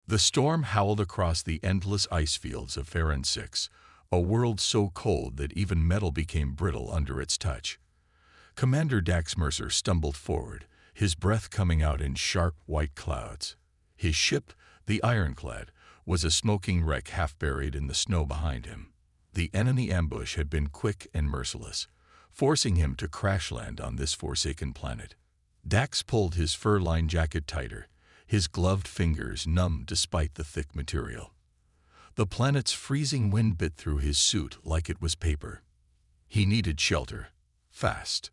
The storm howled across the endless ice fields of Farron 6, a world so cold that even metal became brittle under its touch. Commander Dax Mercer stumbled forward, his breath coming out in sharp white clouds. His ship, the Ironclad, was a smoking wreck half buried in the snow behind him. The enemy ambush had been quick and merciless, forcing him to crash land on this forsaken planet. Dax pulled his fur-lined jacket tighter, his gloved fingers numb despite the thick material. The planet's freezing wind bit through his suit like it was paper. He needed shelter, fast.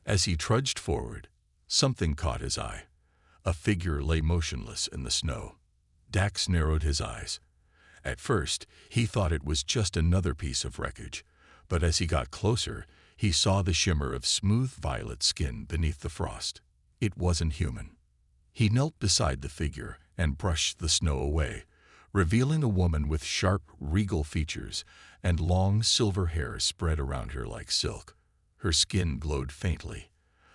As he trudged forward, something caught his eye. A figure lay motionless in the snow. Dax narrowed his eyes. At first, he thought it was just another piece of wreckage, but as he got closer, he saw the shimmer of smooth violet skin beneath the frost. It wasn't human. He knelt beside the figure and brushed the snow away, revealing a woman with sharp, regal features and long silver hair spread around her like silk. Her skin glowed faintly,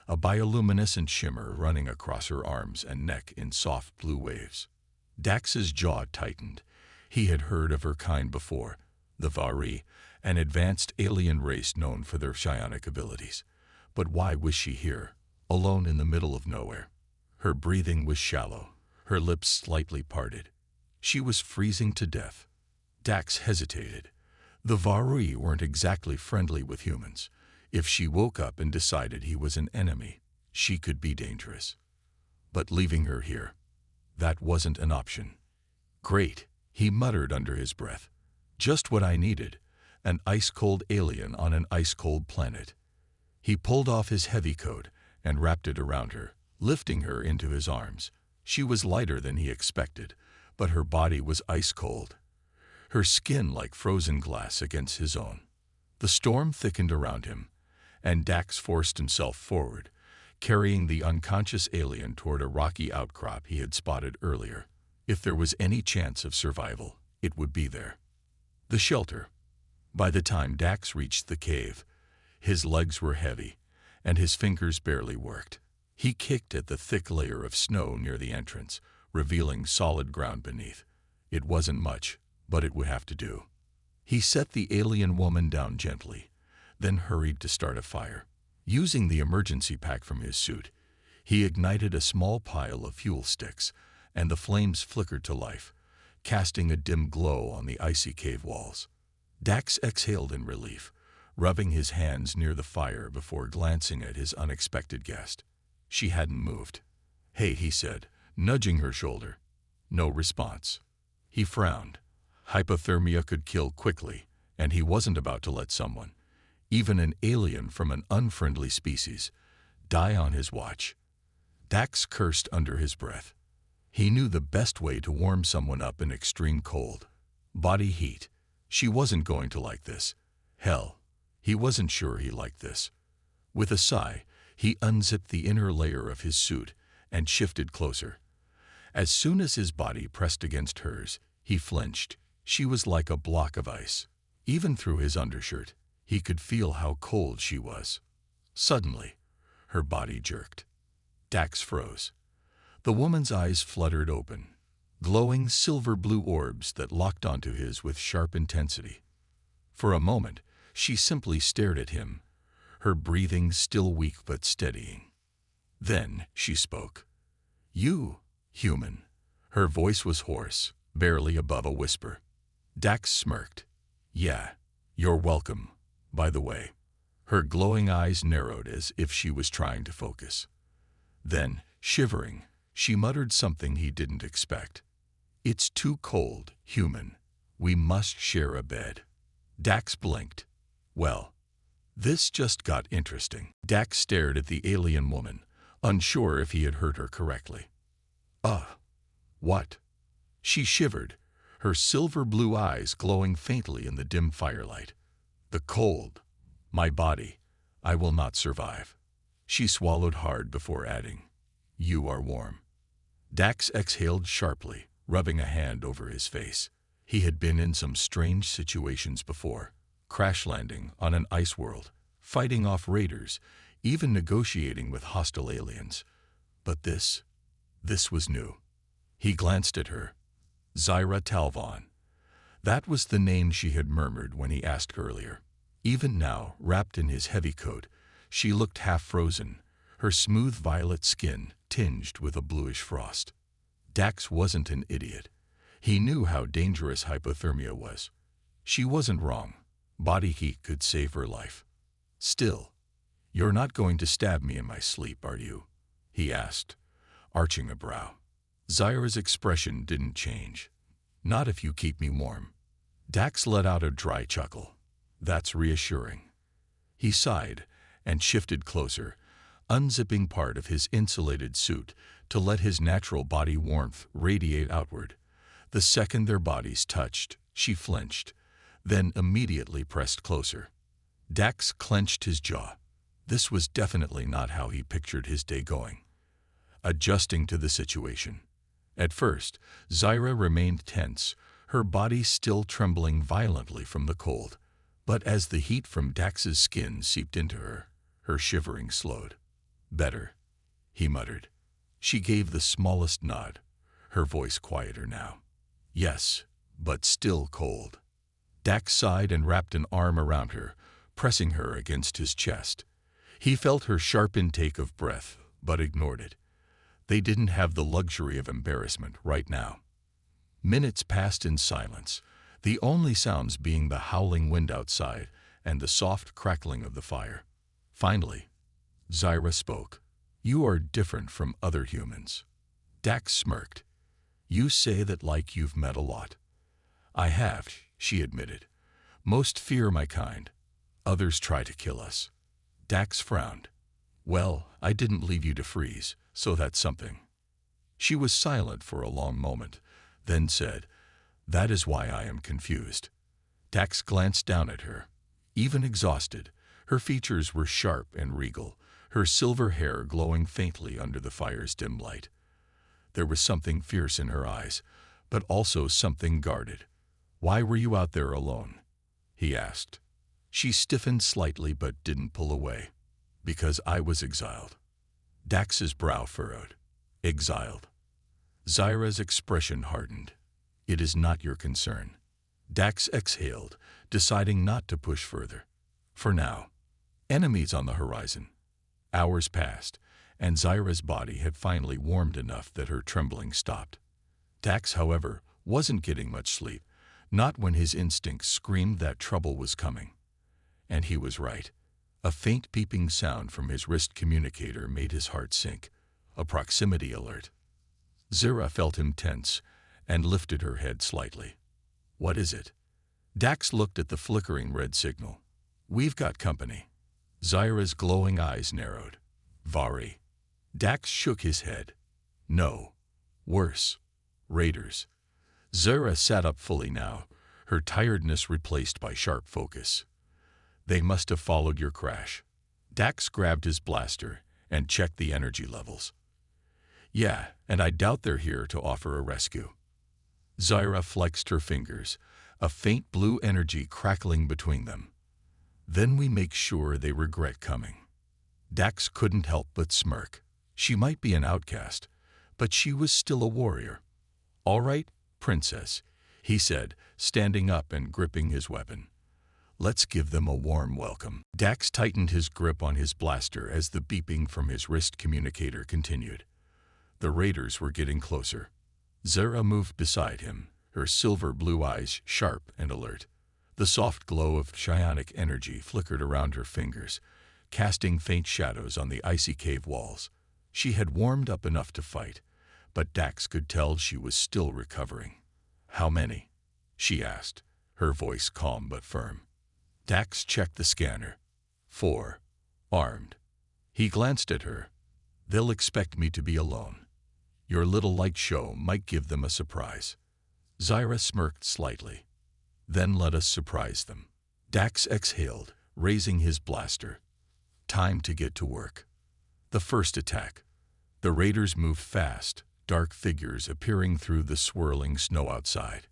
a bioluminescent shimmer running across her arms and neck in soft blue waves. Dax's jaw tightened. He had heard of her kind before, the Vari, an advanced alien race known for their psionic abilities. But why was she here, alone in the middle of nowhere? Her breathing was shallow, her lips slightly parted. She was freezing to death. Dax hesitated. The Vari weren't exactly friendly with humans. If she woke up and decided he was an enemy, she could be dangerous. But leaving her here, that wasn't an option. Great, he muttered under his breath. Just what I needed, an ice-cold alien on an ice-cold planet. He pulled off his heavy coat and wrapped it around her, lifting her into his arms. She was lighter than he expected, but her body was ice-cold, her skin like frozen glass against his own. The storm thickened around him, and Dax forced himself forward, carrying the unconscious alien toward a rocky outcrop he had spotted earlier. If there was any chance of survival, it would be there. The shelter. By the time Dax reached the cave, his legs were heavy, and his fingers barely worked. He kicked at the thick layer of snow near the entrance, revealing solid ground beneath. It wasn't much, but it would have to do. He set the alien woman down gently, then hurried to start a fire. Using the emergency pack from his suit, he ignited a small pile of fuel sticks, and the flames flickered to life, casting a dim glow on the icy cave walls. Dax exhaled in relief, rubbing his hands near the fire before glancing at his unexpected guest. She hadn't moved. "Hey," he said, nudging her shoulder. No response. He frowned. Hypothermia could kill quickly, and he wasn't about to let someone, even an alien from an unfriendly species, die on his watch. Dax cursed under his breath. He knew the best way to warm someone up in extreme cold. Body heat. She wasn't going to like this. Hell, he wasn't sure he liked this. With a sigh, he unzipped the inner layer of his suit and shifted closer. As soon as his body pressed against hers, he flinched. She was like a block of ice. Even through his undershirt, he could feel how cold she was. Suddenly, her body jerked. Dax froze. The woman's eyes fluttered open, glowing silver-blue orbs that locked onto his with sharp intensity. For a moment, she simply stared at him, her breathing still weak but steadying. Then she spoke. "You, human." Her voice was hoarse, barely above a whisper. Dax smirked. "Yeah, you're welcome, by the way." Her glowing eyes narrowed as if she was trying to focus. Then, shivering, she muttered something he didn't expect. "It's too cold, human. We must share a bed." Dax blinked. Well, this just got interesting. Dax stared at the alien woman, unsure if he had heard her correctly. What?" She shivered, her silver-blue eyes glowing faintly in the dim firelight. "The cold. My body. I will not survive." She swallowed hard before adding, "You are warm." Dax exhaled sharply, rubbing a hand over his face. He had been in some strange situations before, crash landing on an ice world, fighting off raiders, even negotiating with hostile aliens. But this was new. He glanced at her. Zyra Talvon. That was the name she had murmured when he asked earlier. Even now, wrapped in his heavy coat, she looked half-frozen, her smooth violet skin tinged with a bluish frost. Dax wasn't an idiot. He knew how dangerous hypothermia was. She wasn't wrong. Body heat could save her life. Still, "You're not going to stab me in my sleep, are you?" he asked, arching a brow. Zyra's expression didn't change. "Not if you keep me warm." Dax let out a dry chuckle. "That's reassuring." He sighed and shifted closer, unzipping part of his insulated suit to let his natural body warmth radiate outward. The second their bodies touched, she flinched, then immediately pressed closer. Dax clenched his jaw. This was definitely not how he pictured his day going. Adjusting to the situation. At first, Zyra remained tense, her body still trembling violently from the cold. But as the heat from Dax's skin seeped into her, her shivering slowed. "Better," he muttered. She gave the smallest nod, her voice quieter now. "Yes, but still cold." Dax sighed and wrapped an arm around her, pressing her against his chest. He felt her sharp intake of breath, but ignored it. They didn't have the luxury of embarrassment right now. Minutes passed in silence, the only sounds being the howling wind outside and the soft crackling of the fire. Finally, Zyra spoke. "You are different from other humans." Dax smirked. "You say that like you've met a lot." "I have," she admitted. "Most fear my kind. Others try to kill us." Dax frowned. "Well, I didn't leave you to freeze, so that's something." She was silent for a long moment, then said, "That is why I am confused." Dax glanced down at her. Even exhausted, her features were sharp and regal, her silver hair glowing faintly under the fire's dim light. There was something fierce in her eyes, but also something guarded. "Why were you out there alone?" he asked. She stiffened slightly but didn't pull away. "Because I was exiled." Dax's brow furrowed. "Exiled?" Zyra's expression hardened. "It is not your concern." Dax exhaled, deciding not to push further. For now. Enemies on the horizon. Hours passed, and Zyra's body had finally warmed enough that her trembling stopped. Dax, however, wasn't getting much sleep, not when his instincts screamed that trouble was coming. And he was right. A faint beeping sound from his wrist communicator made his heart sink. A proximity alert. Zyra felt him tense and lifted her head slightly. "What is it?" Dax looked at the flickering red signal. "We've got company." Zyra's glowing eyes narrowed. "Vari." Dax shook his head. "No. Worse. Raiders." Zyra sat up fully now, her tiredness replaced by sharp focus. "They must have followed your crash." Dax grabbed his blaster and checked the energy levels. "Yeah, and I doubt they're here to offer a rescue." Zyra flexed her fingers, a faint blue energy crackling between them. "Then we make sure they regret coming." Dax couldn't help but smirk. She might be an outcast, but she was still a warrior. "All right, princess," he said, standing up and gripping his weapon. "Let's give them a warm welcome." Dax tightened his grip on his blaster as the beeping from his wrist communicator continued. The raiders were getting closer. Zyra moved beside him, her silver blue eyes sharp and alert. The soft glow of psionic energy flickered around her fingers, casting faint shadows on the icy cave walls. She had warmed up enough to fight, but Dax could tell she was still recovering. "How many?" she asked, her voice calm but firm. Dax checked the scanner. 4. Armed. He glanced at her. "They'll expect me to be alone. Your little light show might give them a surprise." Zyra smirked slightly. "Then let us surprise them." Dax exhaled, raising his blaster. Time to get to work. The first attack. The raiders moved fast, dark figures appearing through the swirling snow outside.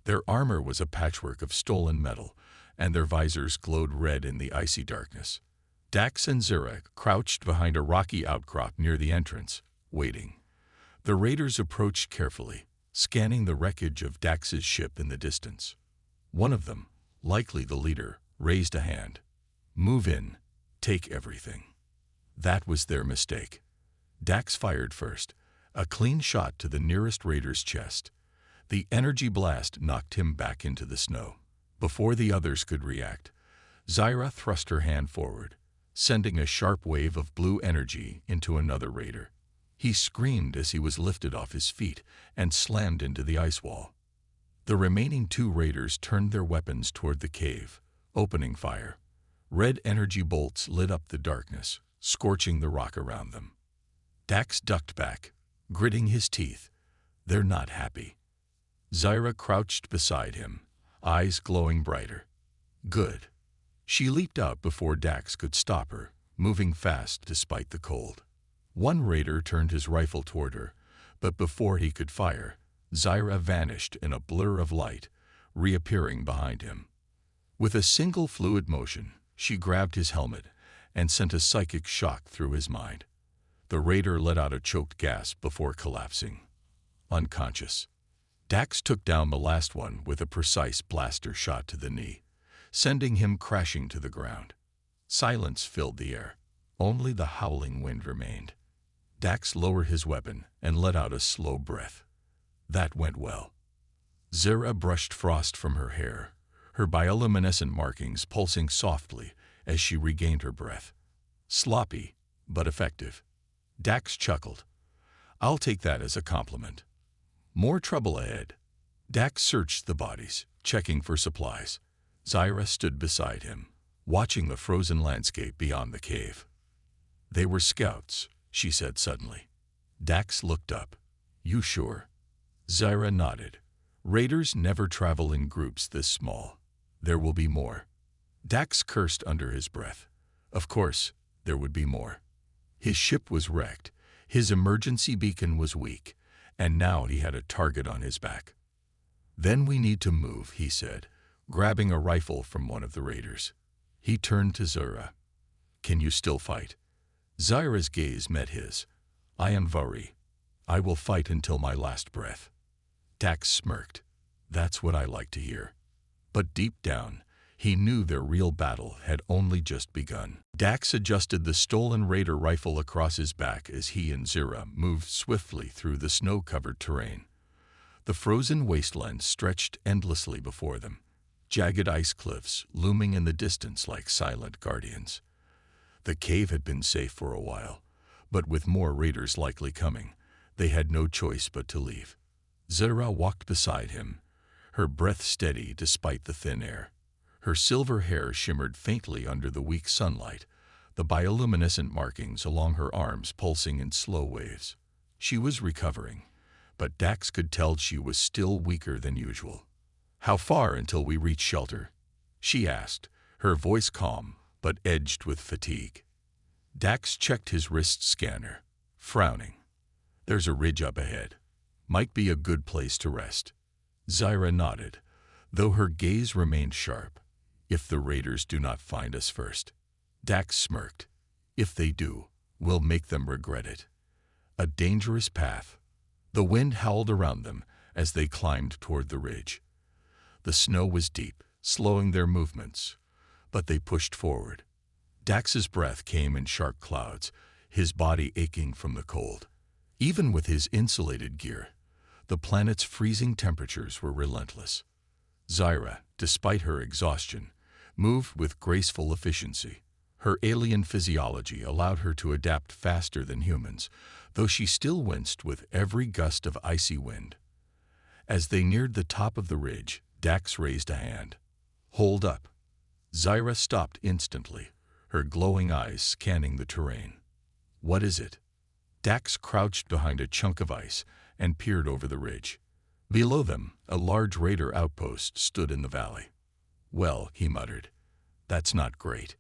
Their armor was a patchwork of stolen metal, and their visors glowed red in the icy darkness. Dax and Zyra crouched behind a rocky outcrop near the entrance, waiting. The raiders approached carefully, scanning the wreckage of Dax's ship in the distance. One of them, likely the leader, raised a hand. "Move in. Take everything." That was their mistake. Dax fired first, a clean shot to the nearest raider's chest. The energy blast knocked him back into the snow. Before the others could react, Zyra thrust her hand forward, sending a sharp wave of blue energy into another raider. He screamed as he was lifted off his feet and slammed into the ice wall. The remaining 2 raiders turned their weapons toward the cave, opening fire. Red energy bolts lit up the darkness, scorching the rock around them. Dax ducked back, gritting his teeth. They're not happy. Zyra crouched beside him, eyes glowing brighter. Good. She leaped out before Dax could stop her, moving fast despite the cold. One raider turned his rifle toward her, but before he could fire, Zyra vanished in a blur of light, reappearing behind him. With a single fluid motion, she grabbed his helmet and sent a psychic shock through his mind. The raider let out a choked gasp before collapsing, unconscious. Dax took down the last one with a precise blaster shot to the knee, sending him crashing to the ground. Silence filled the air. Only the howling wind remained. Dax lowered his weapon and let out a slow breath. That went well. Zyra brushed frost from her hair, her bioluminescent markings pulsing softly as she regained her breath. Sloppy, but effective. Dax chuckled. I'll take that as a compliment. More trouble ahead. Dax searched the bodies, checking for supplies. Zyra stood beside him, watching the frozen landscape beyond the cave. They were scouts, she said suddenly. Dax looked up. You sure? Zyra nodded. Raiders never travel in groups this small. There will be more. Dax cursed under his breath. Of course, there would be more. His ship was wrecked, his emergency beacon was weak, and now he had a target on his back. Then we need to move, he said, grabbing a rifle from one of the raiders. He turned to Zyra. Can you still fight? Zyra's gaze met his. I am Vari. I will fight until my last breath. Dax smirked. That's what I like to hear. But deep down, he knew their real battle had only just begun. Dax adjusted the stolen raider rifle across his back as he and Zyra moved swiftly through the snow-covered terrain. The frozen wasteland stretched endlessly before them, jagged ice cliffs looming in the distance like silent guardians. The cave had been safe for a while, but with more raiders likely coming, they had no choice but to leave. Zyra walked beside him, her breath steady despite the thin air. Her silver hair shimmered faintly under the weak sunlight, the bioluminescent markings along her arms pulsing in slow waves. She was recovering, but Dax could tell she was still weaker than usual. How far until we reach shelter? She asked, her voice calm but edged with fatigue. Dax checked his wrist scanner, frowning. There's a ridge up ahead. Might be a good place to rest. Zyra nodded, though her gaze remained sharp. If the raiders do not find us first. Dax smirked. If they do, we'll make them regret it. A dangerous path. The wind howled around them as they climbed toward the ridge. The snow was deep, slowing their movements, but they pushed forward. Dax's breath came in sharp clouds, his body aching from the cold. Even with his insulated gear, the planet's freezing temperatures were relentless. Zyra, despite her exhaustion, moved with graceful efficiency. Her alien physiology allowed her to adapt faster than humans, though she still winced with every gust of icy wind. As they neared the top of the ridge, Dax raised a hand. Hold up. Zyra stopped instantly, her glowing eyes scanning the terrain. What is it? Dax crouched behind a chunk of ice and peered over the ridge. Below them, a large raider outpost stood in the valley. Well, he muttered, that's not great.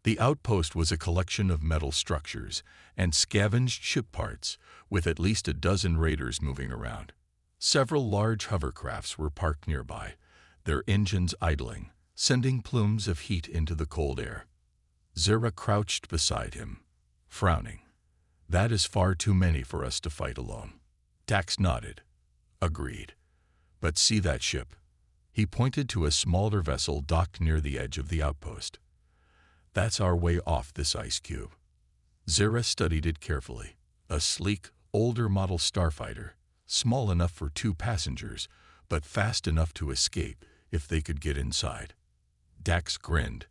The outpost was a collection of metal structures and scavenged ship parts, with at least a dozen raiders moving around. Several large hovercrafts were parked nearby, their engines idling, sending plumes of heat into the cold air. Zyra crouched beside him, frowning. That is far too many for us to fight alone. Dax nodded. agreed. But see that ship? He pointed to a smaller vessel docked near the edge of the outpost. That's our way off this ice cube. Zara studied it carefully. A sleek, older model starfighter, small enough for 2 passengers, but fast enough to escape if they could get inside. Dax grinned.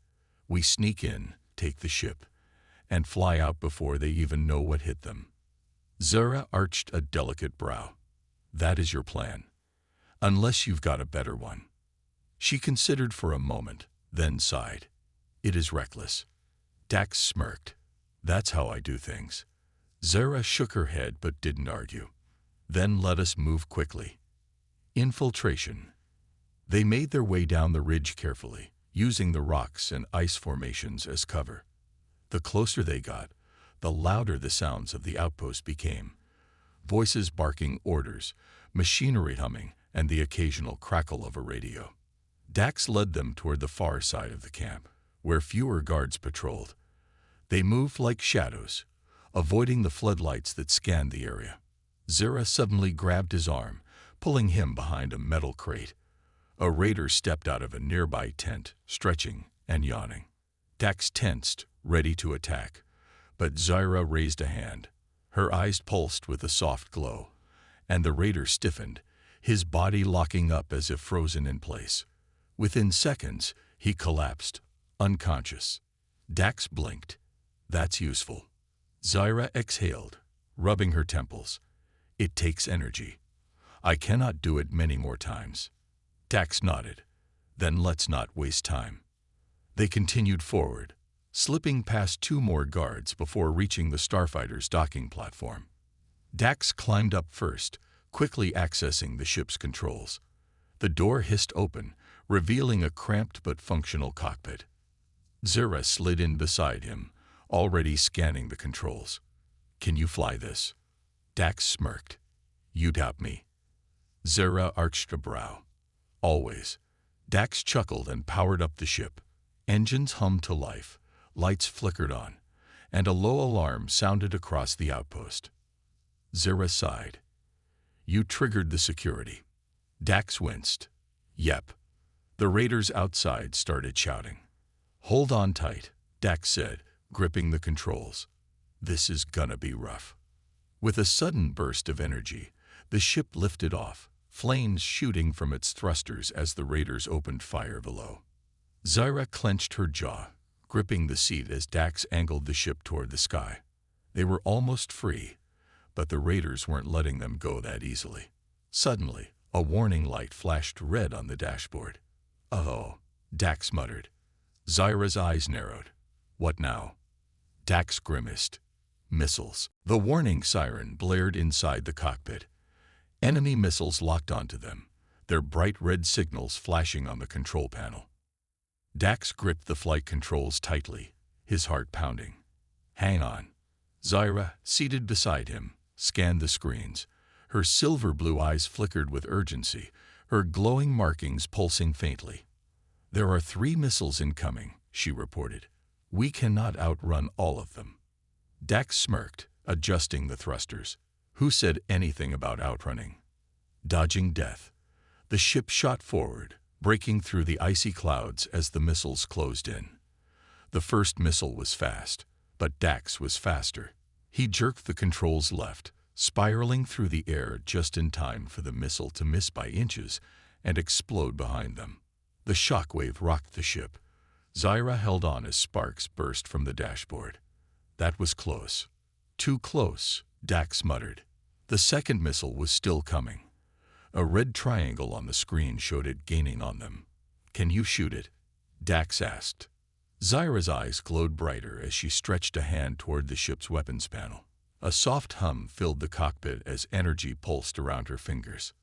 We sneak in, take the ship, and fly out before they even know what hit them. Zara arched a delicate brow. That is your plan. Unless you've got a better one. She considered for a moment, then sighed. It is reckless. Dax smirked. That's how I do things. Zara shook her head but didn't argue. Then let us move quickly. Infiltration. They made their way down the ridge carefully, using the rocks and ice formations as cover. The closer they got, the louder the sounds of the outpost became. Voices barking orders, machinery humming, and the occasional crackle of a radio. Dax led them toward the far side of the camp, where fewer guards patrolled. They moved like shadows, avoiding the floodlights that scanned the area. Zara suddenly grabbed his arm, pulling him behind a metal crate. A raider stepped out of a nearby tent, stretching and yawning. Dax tensed, ready to attack, but Zara raised a hand. Her eyes pulsed with a soft glow, and the raider stiffened, his body locking up as if frozen in place. Within seconds, he collapsed, unconscious. Dax blinked. That's useful. Zara exhaled, rubbing her temples. It takes energy. I cannot do it many more times. Dax nodded. Then let's not waste time. They continued forward, slipping past 2 more guards before reaching the starfighter's docking platform. Dax climbed up first, quickly accessing the ship's controls. The door hissed open, revealing a cramped but functional cockpit. Zara slid in beside him, already scanning the controls. Can you fly this? Dax smirked. You doubt me. Zara arched a brow. Always. Dax chuckled and powered up the ship. Engines hummed to life, lights flickered on, and a low alarm sounded across the outpost. Zara sighed. You triggered the security. Dax winced. Yep. The raiders outside started shouting. Hold on tight, Dax said, gripping the controls. This is gonna be rough. With a sudden burst of energy, the ship lifted off, flames shooting from its thrusters as the raiders opened fire below. Zara clenched her jaw, gripping the seat as Dax angled the ship toward the sky. They were almost free, but the raiders weren't letting them go that easily. Suddenly, a warning light flashed red on the dashboard. Oh, Dax muttered. Zara's eyes narrowed. What now? Dax grimaced. Missiles. The warning siren blared inside the cockpit. Enemy missiles locked onto them, their bright red signals flashing on the control panel. Dax gripped the flight controls tightly, his heart pounding. Hang on. Zara, seated beside him, scanned the screens. Her silver-blue eyes flickered with urgency, her glowing markings pulsing faintly. There are 3 missiles incoming, she reported. We cannot outrun all of them. Dax smirked, adjusting the thrusters. Who said anything about outrunning? Dodging death. The ship shot forward, breaking through the icy clouds as the missiles closed in. The first missile was fast, but Dax was faster. He jerked the controls left, spiraling through the air just in time for the missile to miss by inches and explode behind them. The shockwave rocked the ship. Zara held on as sparks burst from the dashboard. That was close. Too close, Dax muttered. The second missile was still coming. A red triangle on the screen showed it gaining on them. Can you shoot it? Dax asked. Zara's eyes glowed brighter as she stretched a hand toward the ship's weapons panel. A soft hum filled the cockpit as energy pulsed around her fingers.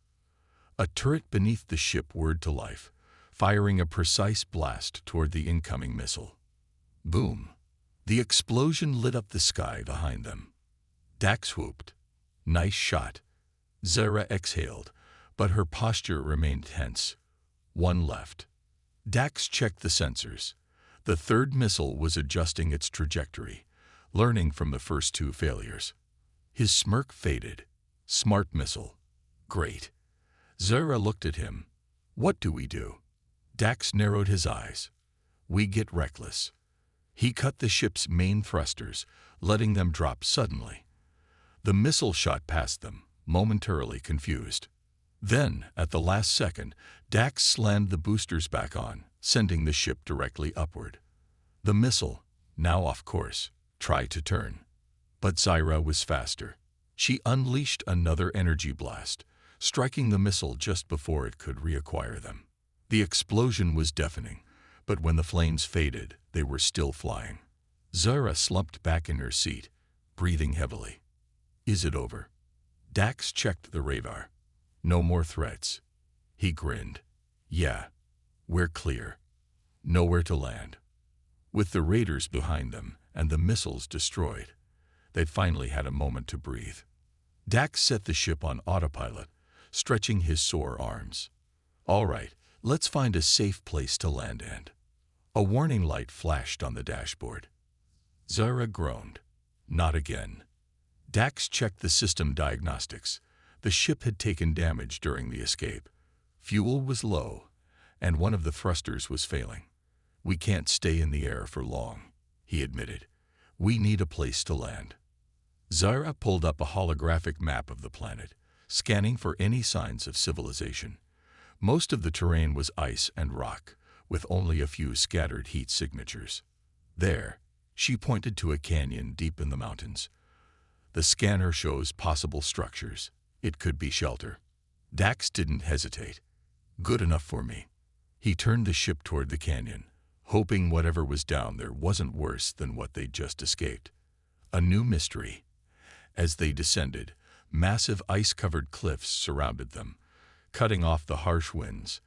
A turret beneath the ship whirred to life, firing a precise blast toward the incoming missile. Boom! The explosion lit up the sky behind them. Dax whooped. Nice shot. Zara exhaled, but her posture remained tense. 1 left. Dax checked the sensors. The third missile was adjusting its trajectory, learning from the first 2 failures. His smirk faded. Smart missile. Great. Zara looked at him. What do we do? Dax narrowed his eyes. We get reckless. He cut the ship's main thrusters, letting them drop suddenly. The missile shot past them, momentarily confused. Then, at the last second, Dax slammed the boosters back on, sending the ship directly upward. The missile, now off course, tried to turn. But Zara was faster. She unleashed another energy blast, striking the missile just before it could reacquire them. The explosion was deafening, but when the flames faded, they were still flying. Zara slumped back in her seat, breathing heavily. Is it over? Dax checked the radar. No more threats. He grinned. Yeah, we're clear. Nowhere to land. With the raiders behind them and the missiles destroyed, they'd finally had a moment to breathe. Dax set the ship on autopilot, stretching his sore arms. All right, let's find a safe place to land and... A warning light flashed on the dashboard. Zara groaned. Not again. Dax checked the system diagnostics. The ship had taken damage during the escape. Fuel was low, and one of the thrusters was failing. We can't stay in the air for long, he admitted. We need a place to land. Zara pulled up a holographic map of the planet, scanning for any signs of civilization. Most of the terrain was ice and rock, with only a few scattered heat signatures. There, she pointed to a canyon deep in the mountains. The scanner shows possible structures. It could be shelter. Dax didn't hesitate. Good enough for me. He turned the ship toward the canyon, hoping whatever was down there wasn't worse than what they'd just escaped. A new mystery. As they descended, massive ice-covered cliffs surrounded them, cutting off the harsh winds.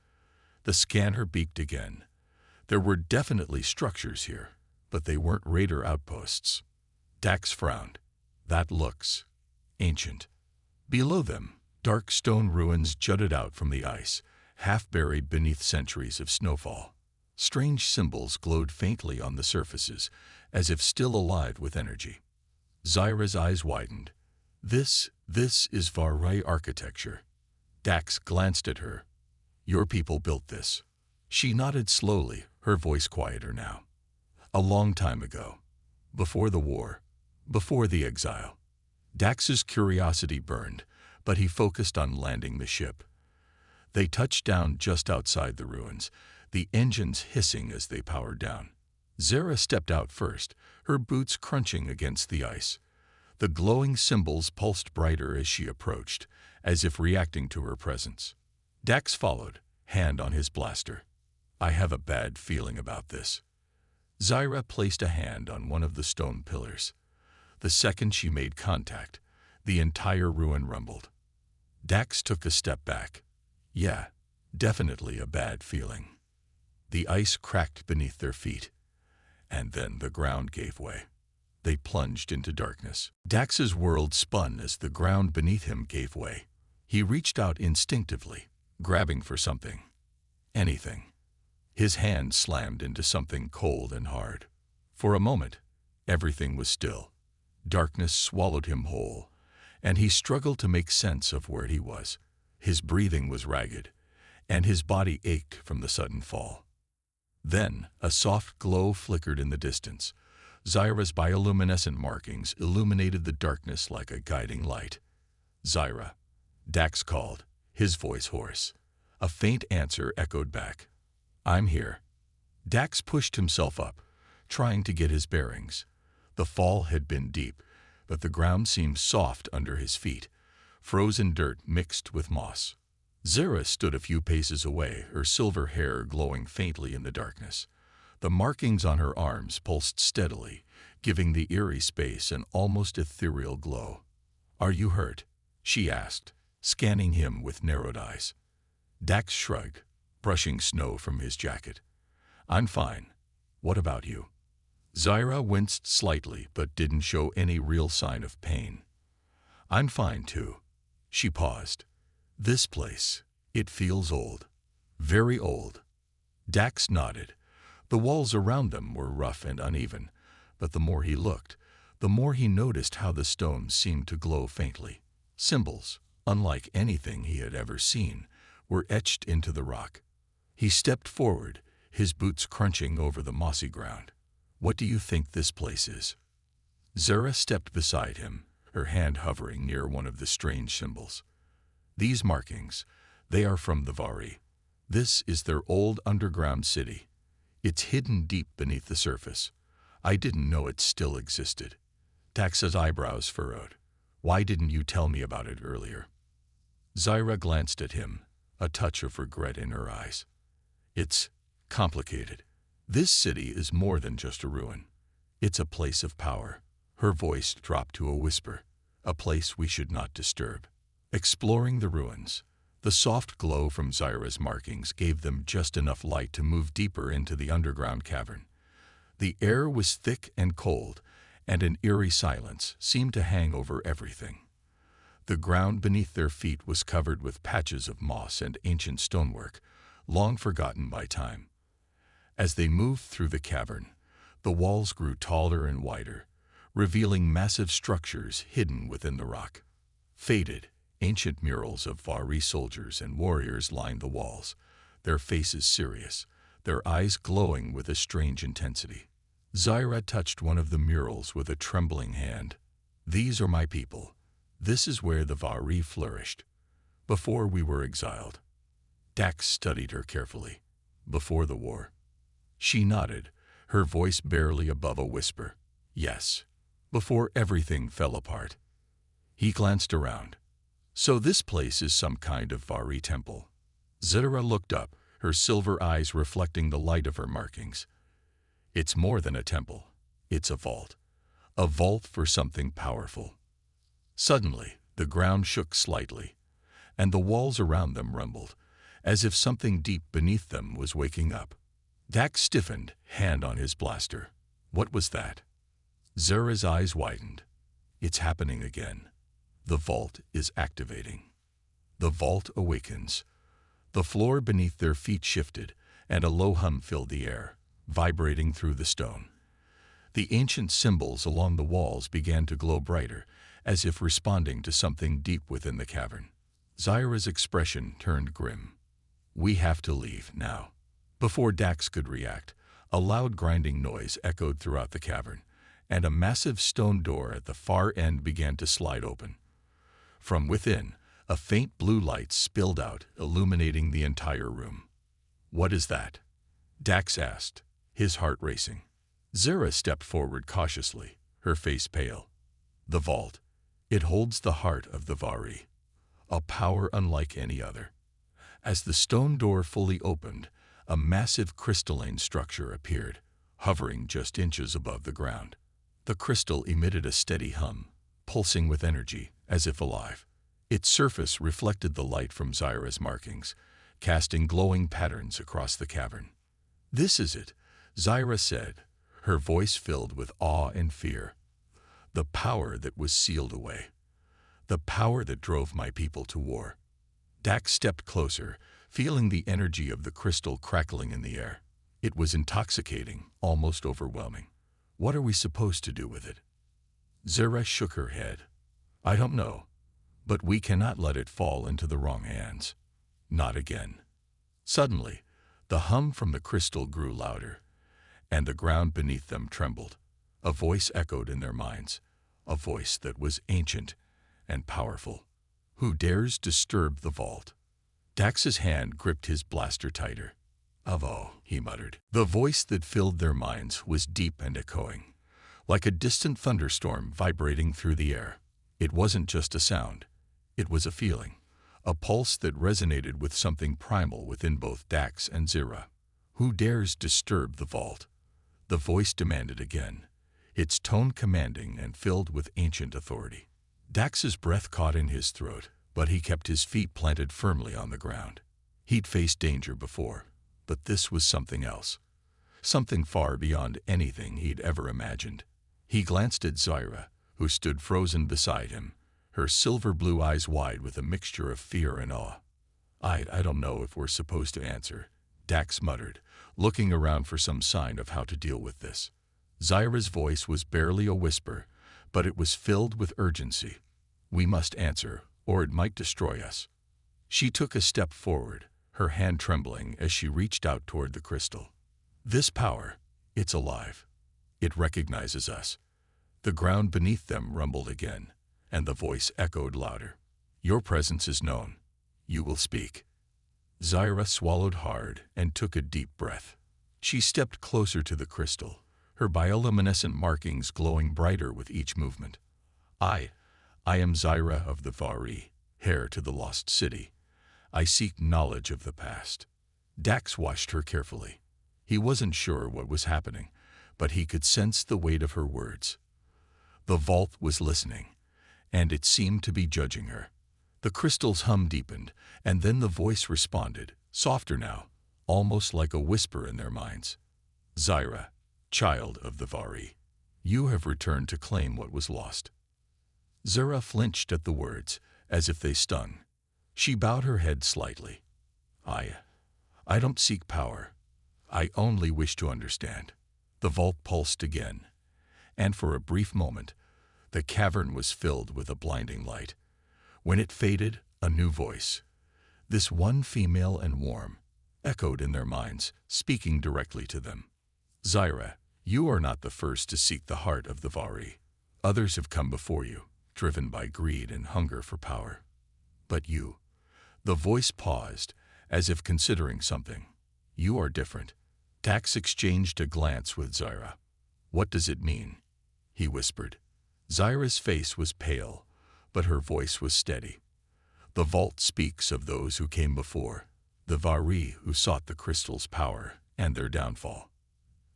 The scanner beaked again. There were definitely structures here, but they weren't raider outposts. Dax frowned. That looks ancient. Below them, dark stone ruins jutted out from the ice, half buried beneath centuries of snowfall. Strange symbols glowed faintly on the surfaces, as if still alive with energy. Zara's eyes widened. This is Varai architecture. Dax glanced at her. Your people built this. She nodded slowly, her voice quieter now. A long time ago. Before the war. Before the exile. Dax's curiosity burned, but he focused on landing the ship. They touched down just outside the ruins, the engines hissing as they powered down. Zara stepped out first, her boots crunching against the ice. The glowing symbols pulsed brighter as she approached, as if reacting to her presence. Dax followed, hand on his blaster. I have a bad feeling about this. Zara placed a hand on one of the stone pillars. The second she made contact, the entire ruin rumbled. Dax took a step back. Yeah, definitely a bad feeling. The ice cracked beneath their feet, and then the ground gave way. They plunged into darkness. Dax's world spun as the ground beneath him gave way. He reached out instinctively, grabbing for something. Anything. His hand slammed into something cold and hard. For a moment, everything was still. Darkness swallowed him whole, and he struggled to make sense of where he was. His breathing was ragged, and his body ached from the sudden fall. Then, a soft glow flickered in the distance. Zara's bioluminescent markings illuminated the darkness like a guiding light. Zara. Dax called, his voice hoarse. A faint answer echoed back. I'm here. Dax pushed himself up, trying to get his bearings. The fall had been deep, but the ground seemed soft under his feet, frozen dirt mixed with moss. Zara stood a few paces away, her silver hair glowing faintly in the darkness. The markings on her arms pulsed steadily, giving the eerie space an almost ethereal glow. Are you hurt? She asked, scanning him with narrowed eyes. Dax shrugged, brushing snow from his jacket. I'm fine. What about you? Zara winced slightly but didn't show any real sign of pain. I'm fine too. She paused. This place, it feels old. Very old. Dax nodded. The walls around them were rough and uneven, but the more he looked, the more he noticed how the stones seemed to glow faintly. Symbols, unlike anything he had ever seen, were etched into the rock. He stepped forward, his boots crunching over the mossy ground. "What do you think this place is?" Zara stepped beside him, her hand hovering near one of the strange symbols. "These markings, they are from the Vari. This is their old underground city. It's hidden deep beneath the surface. I didn't know it still existed." Dax's eyebrows furrowed. "Why didn't you tell me about it earlier?" Zara glanced at him, a touch of regret in her eyes. "It's complicated. This city is more than just a ruin. It's a place of power." Her voice dropped to a whisper. "A place we should not disturb." Exploring the ruins, the soft glow from Zara's markings gave them just enough light to move deeper into the underground cavern. The air was thick and cold, and an eerie silence seemed to hang over everything. The ground beneath their feet was covered with patches of moss and ancient stonework, long forgotten by time. As they moved through the cavern, the walls grew taller and wider, revealing massive structures hidden within the rock. Faded, ancient murals of Vari soldiers and warriors lined the walls, their faces serious, their eyes glowing with a strange intensity. Zara touched one of the murals with a trembling hand. "These are my people. This is where the Vari flourished, before we were exiled." Dax studied her carefully. "Before the war?" She nodded, her voice barely above a whisper. "Yes, before everything fell apart." He glanced around. "So this place is some kind of Vari temple." Zara looked up, her silver eyes reflecting the light of her markings. "It's more than a temple. It's a vault. A vault for something powerful." Suddenly, the ground shook slightly, and the walls around them rumbled, as if something deep beneath them was waking up. Dax stiffened, hand on his blaster. What was that? Zara's eyes widened. "It's happening again. The vault is activating." The vault awakens. The floor beneath their feet shifted, and a low hum filled the air, vibrating through the stone. The ancient symbols along the walls began to glow brighter, as if responding to something deep within the cavern. Zara's expression turned grim. "We have to leave now." Before Dax could react, a loud grinding noise echoed throughout the cavern, and a massive stone door at the far end began to slide open. From within, a faint blue light spilled out, illuminating the entire room. "What is that?" Dax asked, his heart racing. Zara stepped forward cautiously, her face pale. "The vault. It holds the heart of the Vari, a power unlike any other." As the stone door fully opened, a massive crystalline structure appeared, hovering just inches above the ground. The crystal emitted a steady hum, pulsing with energy, as if alive. Its surface reflected the light from Zara's markings, casting glowing patterns across the cavern. "This is it," Zara said, her voice filled with awe and fear. "The power that was sealed away. The power that drove my people to war." Dax stepped closer, feeling the energy of the crystal crackling in the air. It was intoxicating, almost overwhelming. "What are we supposed to do with it?" Zara shook her head. "I don't know, but we cannot let it fall into the wrong hands. Not again." Suddenly, the hum from the crystal grew louder, and the ground beneath them trembled. A voice echoed in their minds, a voice that was ancient and powerful. "Who dares disturb the vault?" Dax's hand gripped his blaster tighter. "Avo," he muttered. The voice that filled their minds was deep and echoing, like a distant thunderstorm vibrating through the air. It wasn't just a sound. It was a feeling, a pulse that resonated with something primal within both Dax and Zara. "Who dares disturb the vault?" The voice demanded again, its tone commanding and filled with ancient authority. Dax's breath caught in his throat, but he kept his feet planted firmly on the ground. He'd faced danger before, but this was something else. Something far beyond anything he'd ever imagined. He glanced at Zara, who stood frozen beside him, her silver blue eyes wide with a mixture of fear and awe. I don't know if we're supposed to answer," Dax muttered, looking around for some sign of how to deal with this. Zara's voice was barely a whisper, but it was filled with urgency. "We must answer, or it might destroy us." She took a step forward, her hand trembling as she reached out toward the crystal. This power, it's alive. It recognizes us. The ground beneath them rumbled again, and the voice echoed louder. Your presence is known. You will speak. Zyra swallowed hard and took a deep breath. She stepped closer to the crystal, her bioluminescent markings glowing brighter with each movement. I am Zyra of the Vari, heir to the lost city. I seek knowledge of the past. Dax watched her carefully. He wasn't sure what was happening, but he could sense the weight of her words. The vault was listening, and it seemed to be judging her. The crystal's hum deepened, and then the voice responded, softer now, almost like a whisper in their minds. Zyra, child of the Vari, you have returned to claim what was lost. Zyra flinched at the words, as if they stung. She bowed her head slightly. I don't seek power. I only wish to understand. The vault pulsed again, and for a brief moment, the cavern was filled with a blinding light. When it faded, a new voice, this one female and warm, echoed in their minds, speaking directly to them. Zyra, you are not the first to seek the heart of the Vari. Others have come before you, driven by greed and hunger for power. But you, the voice paused, as if considering something. You are different. Dax exchanged a glance with Zyra. What does it mean? He whispered. Zyra's face was pale, but her voice was steady. The vault speaks of those who came before, the Vari who sought the crystal's power and their downfall.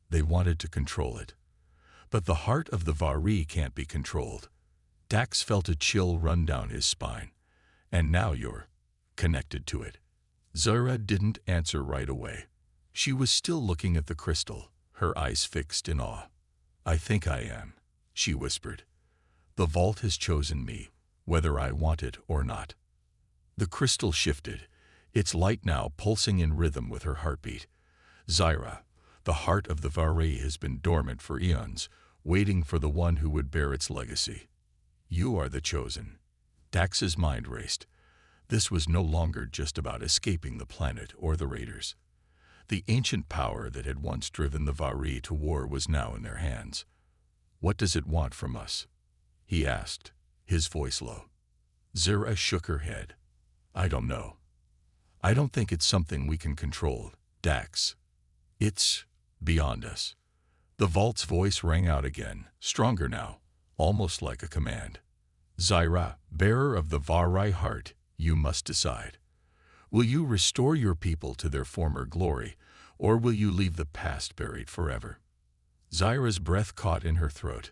They wanted to control it. But the heart of the Vari can't be controlled. Dax felt a chill run down his spine. And now you're connected to it. Zyra didn't answer right away. She was still looking at the crystal, her eyes fixed in awe. I think I am, she whispered. The vault has chosen me, whether I want it or not. The crystal shifted, its light now pulsing in rhythm with her heartbeat. Zyra, the heart of the Vari has been dormant for eons, waiting for the one who would bear its legacy. You are the chosen. Dax's mind raced. This was no longer just about escaping the planet or the raiders. The ancient power that had once driven the Vari to war was now in their hands. What does it want from us? He asked, his voice low. Zyra shook her head. I don't know. I don't think it's something we can control, Dax. It's beyond us. The vault's voice rang out again, stronger now, almost like a command. Zyra, bearer of the Vari heart, you must decide. Will you restore your people to their former glory, or will you leave the past buried forever? Zyra's breath caught in her throat.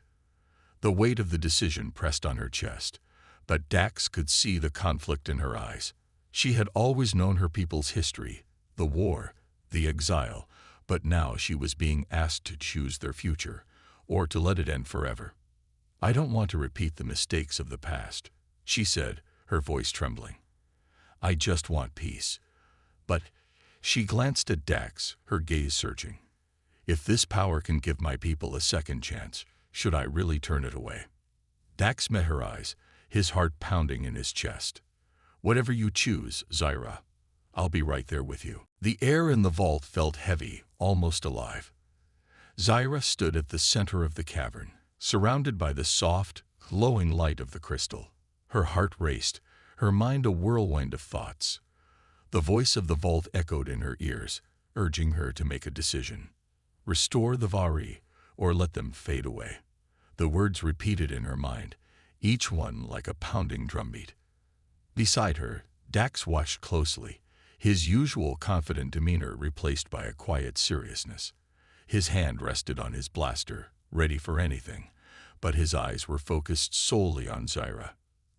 The weight of the decision pressed on her chest, but Dax could see the conflict in her eyes. She had always known her people's history, the war, the exile, but now she was being asked to choose their future, or to let it end forever. I don't want to repeat the mistakes of the past, she said, her voice trembling. I just want peace. But she glanced at Dax, her gaze searching. If this power can give my people a second chance, should I really turn it away? Dax met her eyes, his heart pounding in his chest. Whatever you choose, Zyra, I'll be right there with you. The air in the vault felt heavy, almost alive. Zyra stood at the center of the cavern, surrounded by the soft, glowing light of the crystal. Her heart raced, her mind a whirlwind of thoughts. The voice of the vault echoed in her ears, urging her to make a decision. Restore the Vari, or let them fade away. The words repeated in her mind, each one like a pounding drumbeat. Beside her, Dax watched closely, his usual confident demeanor replaced by a quiet seriousness. His hand rested on his blaster, ready for anything, but his eyes were focused solely on Zyra.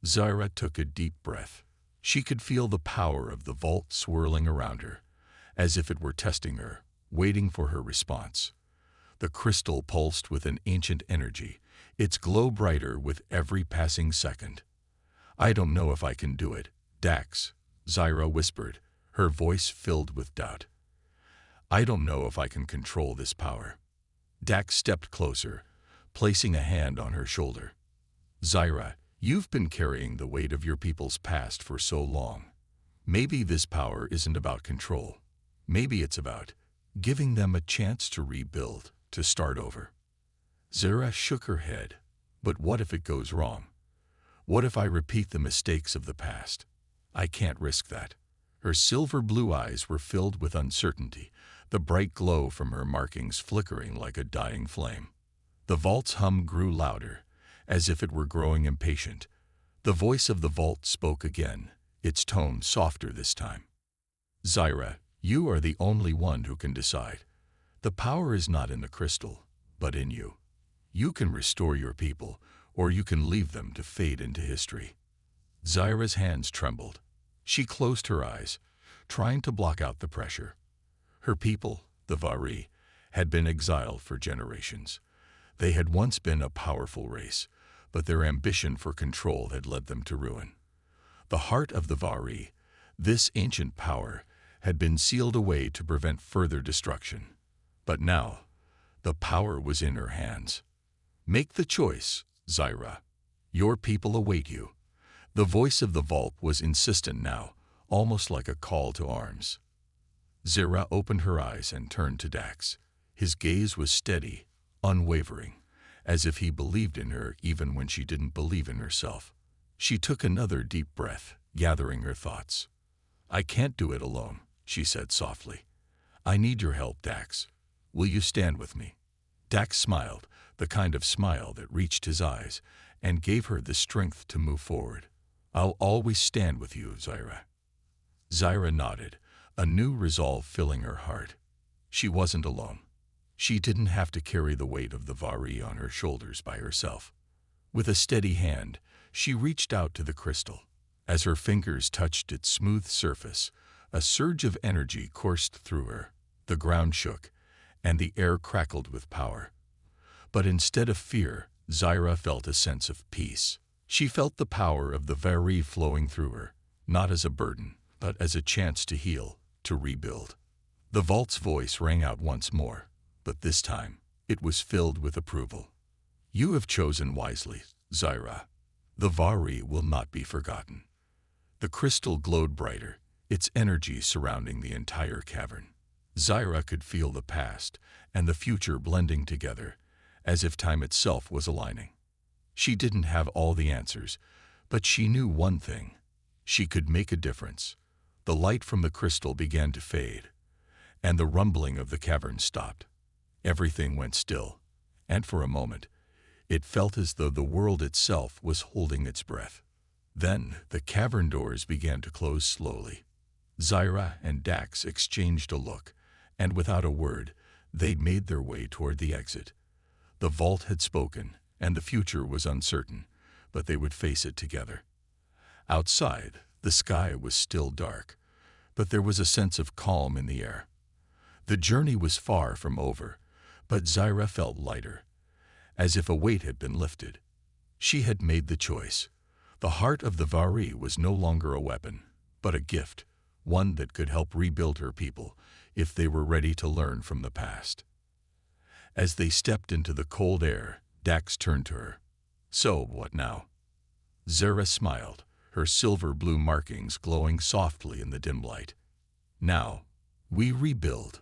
Zyra took a deep breath. She could feel the power of the vault swirling around her, as if it were testing her, waiting for her response. The crystal pulsed with an ancient energy, its glow brighter with every passing second. I don't know if I can do it, Dax, Zyra whispered, her voice filled with doubt. I don't know if I can control this power. Dax stepped closer, placing a hand on her shoulder. Zyra, you've been carrying the weight of your people's past for so long. Maybe this power isn't about control. Maybe it's about giving them a chance to rebuild, to start over. Zara shook her head. But what if it goes wrong? What if I repeat the mistakes of the past? I can't risk that. Her silver blue eyes were filled with uncertainty, the bright glow from her markings flickering like a dying flame. The vault's hum grew louder, as if it were growing impatient. The voice of the vault spoke again, its tone softer this time. Zyra, you are the only one who can decide. The power is not in the crystal, but in you. You can restore your people, or you can leave them to fade into history. Zyra's hands trembled. She closed her eyes, trying to block out the pressure. Her people, the Vari, had been exiled for generations. They had once been a powerful race, but their ambition for control had led them to ruin. The heart of the Vari, this ancient power, had been sealed away to prevent further destruction. But now, the power was in her hands. Make the choice, Zyra. Your people await you. The voice of the vault was insistent now, almost like a call to arms. Zyra opened her eyes and turned to Dax. His gaze was steady, unwavering, as if he believed in her even when she didn't believe in herself. She took another deep breath, gathering her thoughts. I can't do it alone, she said softly. I need your help, Dax. Will you stand with me? Dax smiled, the kind of smile that reached his eyes and gave her the strength to move forward. I'll always stand with you, Zyra. Zyra nodded, a new resolve filling her heart. She wasn't alone. She didn't have to carry the weight of the Vari on her shoulders by herself. With a steady hand, she reached out to the crystal. As her fingers touched its smooth surface, a surge of energy coursed through her. The ground shook, and the air crackled with power. But instead of fear, Zyra felt a sense of peace. She felt the power of the Vari flowing through her, not as a burden, but as a chance to heal, to rebuild. The vault's voice rang out once more, but this time, it was filled with approval. You have chosen wisely, Zyra. The Vari will not be forgotten. The crystal glowed brighter, its energy surrounding the entire cavern. Zyra could feel the past and the future blending together, as if time itself was aligning. She didn't have all the answers, but she knew one thing. She could make a difference. The light from the crystal began to fade, and the rumbling of the cavern stopped. Everything went still, and for a moment, it felt as though the world itself was holding its breath. Then the cavern doors began to close slowly. Zyra and Dax exchanged a look, and without a word, they made their way toward the exit. The vault had spoken, and the future was uncertain, but they would face it together. Outside, the sky was still dark, but there was a sense of calm in the air. The journey was far from over, but Zyra felt lighter, as if a weight had been lifted. She had made the choice. The heart of the Vari was no longer a weapon, but a gift, one that could help rebuild her people if they were ready to learn from the past. As they stepped into the cold air, Dax turned to her. So, what now? Zyra smiled, her silver blue markings glowing softly in the dim light. Now, we rebuild.